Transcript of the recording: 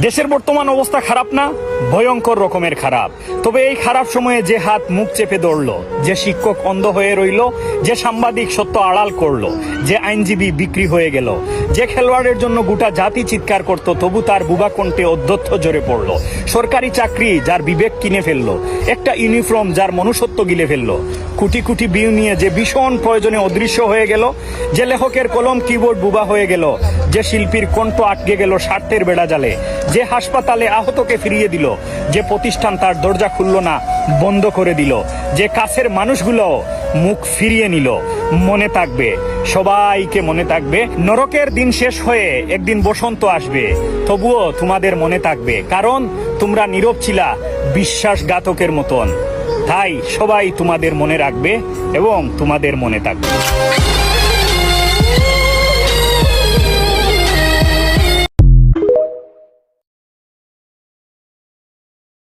দেশের বর্তমান অবস্থা খারাপ না? ভয়ঙ্কর রকমের খারাপ। তবে এই খারাপ সময়ে যে হাত মুখ চেপে ধরল, যে শিক্ষক অন্ধ হয়ে রইল, যে সাংবাদিক সত্য আড়াল করলো, যে আইনজীবী বিক্রি হয়ে গেল, যে খেলোয়াড়ের জন্য গোটা জাতি চিৎকার করত তবু তার বুবা কণ্ঠে অধ্যত্ত জ্বরে পড়ল, সরকারি চাকরি যার বিবেক কিনে ফেললো, একটা ইউনিফর্ম যার মনুষ্যত্ব গিলে ফেললো, কোটি কোটি ভিউ নিয়ে যে ভীষণ প্রয়োজনে অদৃশ্য হয়ে গেল, যে লেখকের কলম কিবোর্ড বুবা হয়ে গেল, যে শিল্পীর কণ্ঠ আটকে গেল স্বার্থের বেড়া জালে, যে হাসপাতালে আহতকে ফিরিয়ে দিল, যে প্রতিষ্ঠান তার দরজা খুলল না বন্ধ করে দিল, যে কাছের মানুষগুলো মুখ ফিরিয়ে নিল। মনে থাকবে, সবাইকে মনে থাকবে, নরকের দিন শেষ হয়ে একদিন বসন্ত আসবে, তবুও তোমাদের মনে থাকবে, কারণ তোমরা নীরব ছিলা বিশ্বাসঘাতকের মতন। তাই সবাই তোমাদের মনে রাখবে এবং তোমাদের মনে থাকবে।